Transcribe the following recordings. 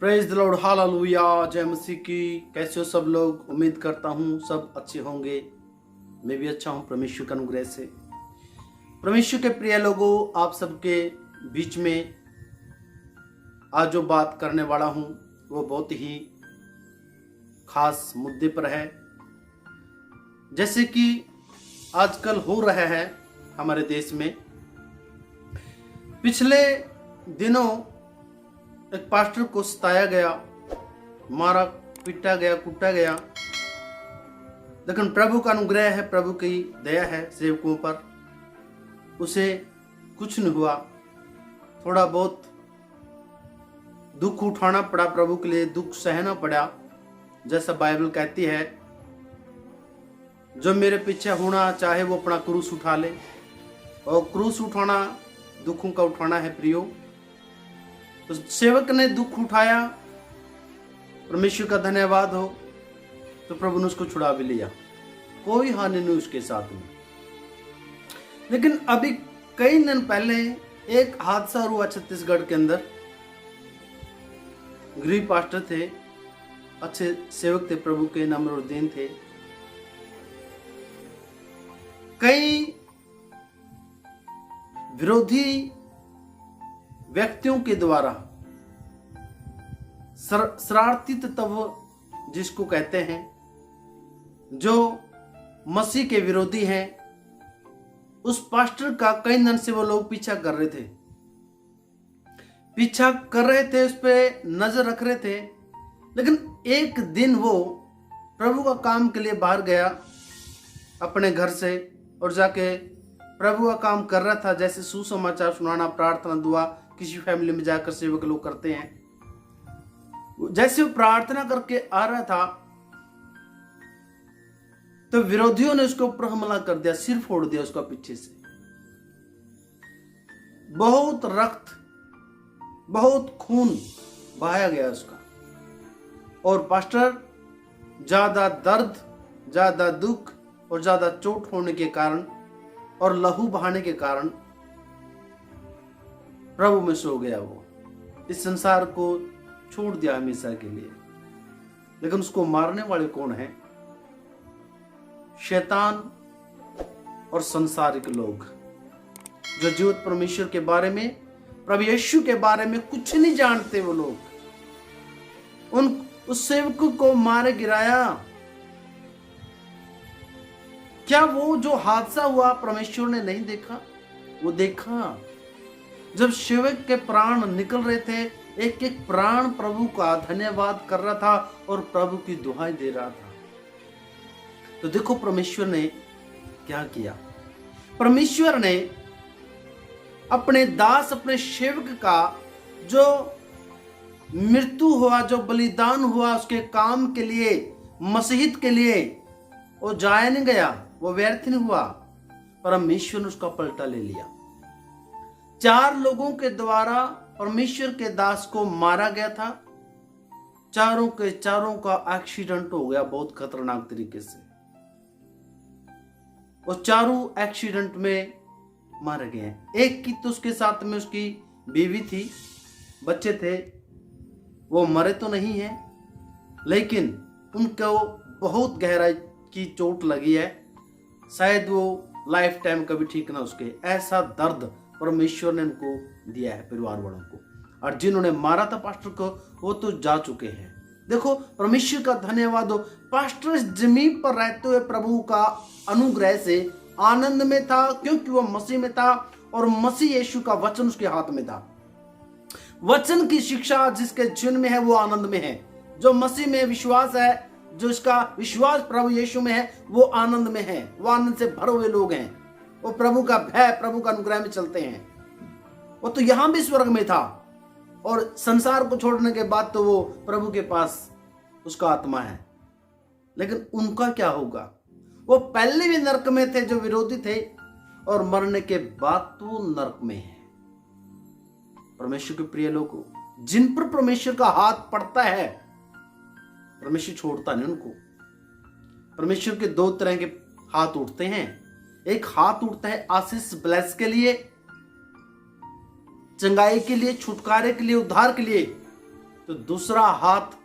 Praise the Lord, hallelujah, जय मसीह की। कैसे हो सब लोग? उम्मीद करता हूँ सब अच्छे होंगे। मैं भी अच्छा हूँ परमेश्वर के अनुग्रह से। परमेश्वर के प्रिय लोगों, आप सबके बीच में आज जो बात करने वाला हूँ वो बहुत ही खास मुद्दे पर है। जैसे कि आजकल हो रहा है हमारे देश में। पिछले दिनों एक पास्टर को सताया गया, मारा पीटा गया, कूटा गया, लेकिन प्रभु का अनुग्रह है, प्रभु की दया है सेवकों पर, उसे कुछ नहीं हुआ। थोड़ा बहुत दुख उठाना पड़ा, प्रभु के लिए दुख सहना पड़ा। जैसा बाइबल कहती है, जो मेरे पीछे होना चाहे वो अपना क्रूस उठा ले। और क्रूस उठाना दुखों का उठाना है प्रियो। तो सेवक ने दुख उठाया, परमेश्वर का धन्यवाद हो, तो प्रभु ने उसको छुड़ा भी लिया, कोई हानि नहीं उसके साथ में। लेकिन अभी कई दिन पहले एक हादसा हुआ छत्तीसगढ़ के अंदर। गृह पास्टर थे, अच्छे सेवक थे, प्रभु के नम्र और दीन थे। कई विरोधी व्यक्तियों के द्वारा, शरारती तत्व जिसको कहते हैं, जो मसीह के विरोधी हैं, उस पास्टर का कई दिन से वो लोग पीछा कर रहे थे, उस पे नजर रख रहे थे। लेकिन एक दिन वो प्रभु का काम के लिए बाहर गया अपने घर से, और जाके प्रभु का काम कर रहा था। जैसे सुसमाचार सुनाना, प्रार्थना, दुआ किसी फैमिली में जाकर सेवक लोग करते हैं। जैसे वो प्रार्थना करके आ रहा था तो विरोधियों ने उसके ऊपर हमला कर दिया, सिर फोड़ दिया उसका पीछे से। बहुत रक्त, बहुत खून बहाया गया उसका। और पास्टर ज्यादा दर्द, ज्यादा दुख और ज्यादा चोट होने के कारण और लहू बहाने के कारण प्रभु में सो गया। वो इस संसार को छोड़ दिया हमेशा के लिए। लेकिन उसको मारने वाले कौन है? शैतान और संसारिक लोग, जो जीवित परमेश्वर के बारे में, प्रभु यीशु के बारे में कुछ नहीं जानते। वो लोग उस सेवक को मारे गिराया। क्या वो जो हादसा हुआ परमेश्वर ने नहीं देखा? वो देखा। जब सेवक के प्राण निकल रहे थे, एक एक प्राण प्रभु का धन्यवाद कर रहा था और प्रभु की दुहाई दे रहा था। तो देखो परमेश्वर ने क्या किया। परमेश्वर ने अपने दास, अपने सेवक का जो मृत्यु हुआ, जो बलिदान हुआ उसके काम के लिए, मसीहत के लिए, वो जाया नहीं गया, वो व्यर्थ नहीं हुआ। परमेश्वर ने उसका पलटा ले लिया। 4 लोगों के द्वारा परमेश्वर के दास को मारा गया था। चारों के चारों का एक्सीडेंट हो गया बहुत खतरनाक तरीके से। वो चारों एक्सीडेंट में मारे गए। एक की तो उसके साथ में उसकी बीवी थी, बच्चे थे, वो मरे तो नहीं है, लेकिन उनको बहुत गहराई की चोट लगी है। शायद वो लाइफ टाइम कभी ठीक ना उसके। ऐसा दर्द परमेश्वर ने उनको दिया है परिवार वालों को। और जिन्होंने मारा था पास्टर को, वो तो जा चुके हैं। देखो परमेश्वर का धन्यवाद हो, पास्टर इस जमीन पर रहते हुए प्रभु का अनुग्रह से आनंद में था, क्योंकि वो मसीह में था और मसीह यीशु का वचन उसके हाथ में था। वचन की शिक्षा जिसके जीवन में है वो आनंद में है। जो मसीह में विश्वास है, जो इसका विश्वास प्रभु यीशु में है, वो आनंद में है। वो आनंद से भरे हुए लोग हैं। वो प्रभु का भय, प्रभु का अनुग्रह में चलते हैं। वो तो यहां भी स्वर्ग में था, और संसार को छोड़ने के बाद तो वो प्रभु के पास उसका आत्मा है। लेकिन उनका क्या होगा? वो पहले भी नरक में थे, जो विरोधी थे, और मरने के बाद तो वो नरक में है। परमेश्वर के प्रिय लोगों, जिन पर परमेश्वर का हाथ पड़ता है, परमेश्वर छोड़ता नहीं उनको। परमेश्वर के 2 तरह के हाथ उठते हैं। एक हाथ उठता है आशीष ब्लेस के लिए, चंगाई के लिए, छुटकारे के लिए, उद्धार के लिए। तो दूसरा हाथ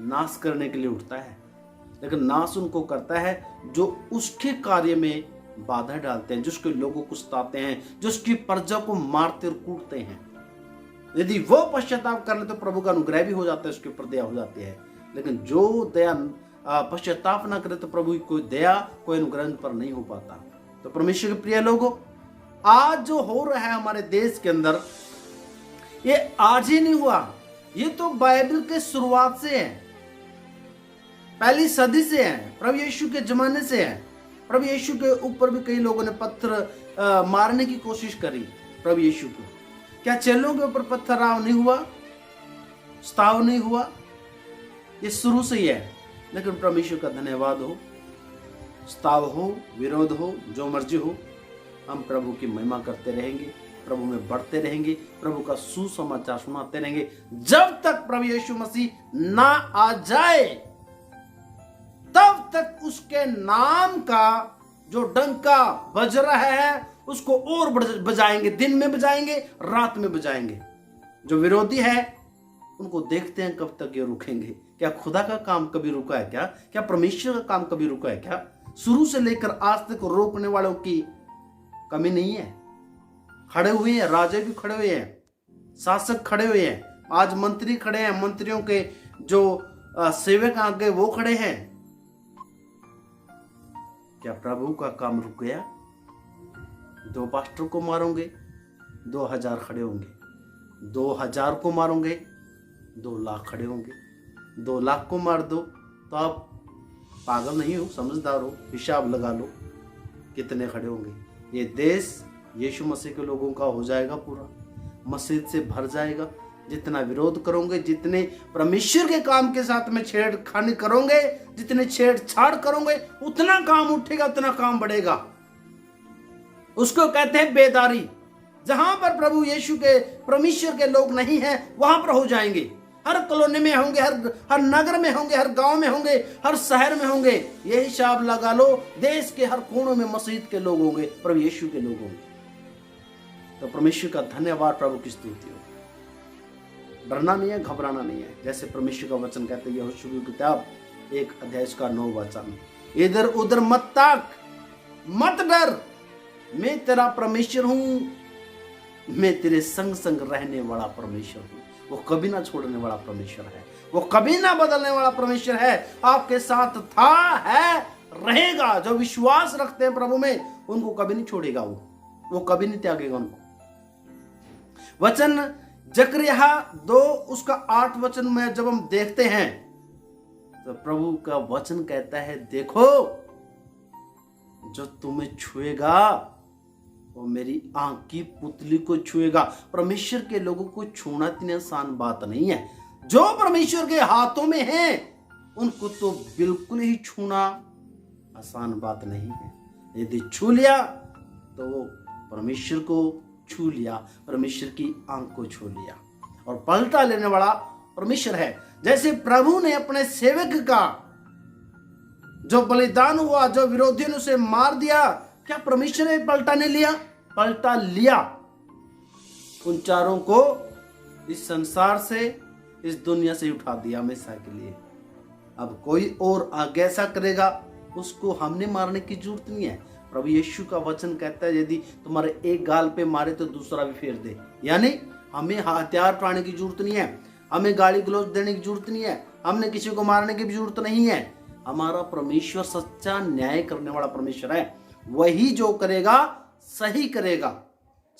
नाश करने के लिए उठता है, लेकिन नाश उनको करता है जो उसके कार्य में बाधा डालते हैं, जो उसके लोगों को सताते हैं, जो उसकी प्रजा को मारते और कूटते हैं। यदि वो पश्चाताप कर ले तो प्रभु का अनुग्रह भी हो जाता है, उसके ऊपर दया हो जाती है। लेकिन जो दया पश्चाताप ना करे तो प्रभु की कोई दया, कोई अनुग्रह पर नहीं हो पाता। तो परमेश्वर के प्रिय लोगों, आज जो हो रहा है हमारे देश के अंदर, ये आज ही नहीं हुआ, ये तो बाइबल के शुरुआत से है, पहली सदी से है, प्रभु यीशु के जमाने से है। प्रभु यीशु के ऊपर भी कई लोगों ने पत्थर मारने की कोशिश करी प्रभु यीशु को। क्या चेलों के ऊपर पत्थरराव नहीं हुआ, स्ताव नहीं हुआ? ये शुरू से ही है। लेकिन परमेश्वर का धन्यवाद हो, स्ताव हो, विरोध हो, जो मर्जी हो, हम प्रभु की महिमा करते रहेंगे, प्रभु में बढ़ते रहेंगे, प्रभु का सुसमाचार सुनाते रहेंगे, जब तक प्रभु यीशु मसीह ना आ जाए। तब तक उसके नाम का जो डंका बज रहा है उसको और बजाएंगे, दिन में बजाएंगे, रात में बजाएंगे। जो विरोधी है उनको देखते हैं कब तक ये रुकेंगे। क्या खुदा का काम कभी रुका है क्या? क्या परमेश्वर का काम कभी रुका है क्या? शुरू से लेकर आज तक रोकने वालों की कमी नहीं है। खड़े हुए हैं, राजे भी खड़े हुए हैं, शासक खड़े हुए हैं, आज मंत्री खड़े हैं, मंत्रियों के जो सेवक आगे वो खड़े हैं। क्या प्रभु का काम रुक गया? 2 पास्टर को मारोगे 2000 खड़े होंगे, 2000 को मारोगे 2 लाख खड़े होंगे, 2 लाख को मार दो तो आप पागल नहीं हो, समझदार हो, हिसाब लगा लो कितने खड़े होंगे। ये देश यीशु मसीह के लोगों का हो जाएगा, पूरा मस्जिद से भर जाएगा। जितना विरोध करोगे, जितने परमेश्वर के काम के साथ में छेड़खानी करोगे, जितने छेड़छाड़ करोगे, उतना काम उठेगा, उतना काम बढ़ेगा। उसको कहते हैं बेदारी। जहां पर प्रभु यीशु के, परमेश्वर के लोग नहीं हैं, वहां पर हो जाएंगे। हर कॉलोनी में होंगे, हर नगर में होंगे, हर गांव में होंगे, हर शहर में होंगे। ये हिसाब लगा लो, देश के हर कोनों में मस्जिद के लोग होंगे, प्रभु यीशु के लोग होंगे। तो परमेश्वर का धन्यवाद, प्रभु की स्तुति हो। डरना नहीं है, घबराना नहीं है। जैसे परमेश्वर का वचन कहते हैं, यहोशू की किताब 1 अध्याय उसका 9 वचन, इधर उधर मत ताक, मत डर, मैं तेरा परमेश्वर हूं, मैं तेरे संग संग रहने वाला परमेश्वर हूं। वो कभी ना छोड़ने वाला परमेश्वर है, वो कभी ना बदलने वाला परमेश्वर है। आपके साथ था, है, रहेगा। जो विश्वास रखते हैं प्रभु में, उनको कभी नहीं छोड़ेगा, वो कभी नहीं त्यागेगा उनको। वचन जकरिया 2 उसका 8 वचन में जब हम देखते हैं तो प्रभु का वचन कहता है, देखो जो तुम्हें छुएगा वो मेरी आंख की पुतली को छुएगा। परमेश्वर के लोगों को छूना इतनी आसान बात नहीं है। जो परमेश्वर के हाथों में है उनको तो बिल्कुल ही छूना आसान बात नहीं है। यदि छू लिया तो वो परमेश्वर को छू लिया, परमेश्वर की आंख को छू लिया, और पलटा लेने वाला परमेश्वर है। जैसे प्रभु ने अपने सेवक का जो बलिदान हुआ, जो विरोधियों ने उसे मार दिया, क्या परमेश्वर ने पलटा नहीं लिया? पलटा लिया। उन चारों को इस संसार से, इस दुनिया से उठा दिया हमेशा के लिए। अब कोई और आगे ऐसा करेगा, उसको हमने मारने की जरूरत नहीं है। प्रभु यीशु का वचन कहता है, यदि तुम्हारे एक गाल पे मारे तो दूसरा भी फेर दे। यानी हमें हथियार उठाने की जरूरत नहीं है, हमें गाली गलौज देने की जरूरत नहीं है, हमने किसी को मारने की भी जरूरत नहीं है। हमारा परमेश्वर सच्चा न्याय करने वाला परमेश्वर है। वही जो करेगा सही करेगा।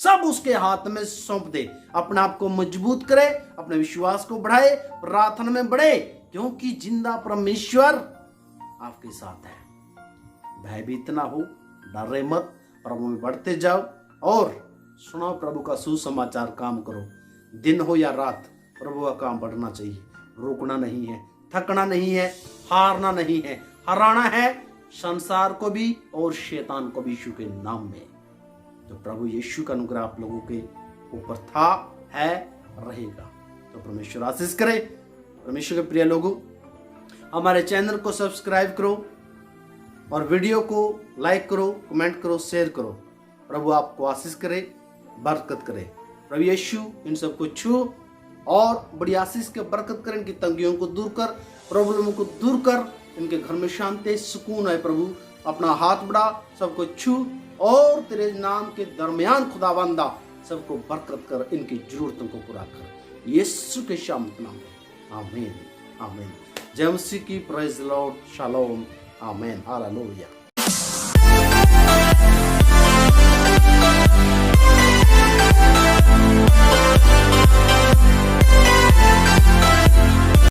सब उसके हाथ में सौंप दे। अपने आप को मजबूत करे, अपने विश्वास को बढ़ाए, प्रार्थना में बढ़े, क्योंकि जिंदा परमेश्वर आपके साथ है। भयभीत ना हो, डरे मत, प्रभु में बढ़ते जाओ और सुनो प्रभु का सुसमाचार। काम करो, दिन हो या रात, प्रभु का काम बढ़ना चाहिए। रुकना नहीं है, थकना नहीं है, हारना नहीं है, हराना है संसार को भी और शैतान को भी यीशु के नाम में। तो प्रभु यीशु का अनुग्रह आप लोगों के ऊपर था, है, रहेगा। तो परमेश्वर आशीष करे। परमेश्वर के प्रिय लोगों, हमारे चैनल को सब्सक्राइब करो और वीडियो को लाइक करो, कमेंट करो, शेयर करो। प्रभु आपको आशीष करे, बरकत करे। प्रभु यीशु इन सबको छू और बड़ी आशीष के बरकत कर, इनकी तंगियों को दूर कर, प्रॉब्लमों को दूर कर, इनके घर में शांति सुकून है प्रभु। अपना हाथ बढ़ा, सबको छू और तेरे नाम के दरमियान खुदावंदा सबको बरकत कर, इनकी जरूरतों को पूरा कर, यीशु के शामत नाम में, आमीन आमीन। जय मसीह की, प्रेज द लॉर्ड, शालोम, आमीन, हालेलुया।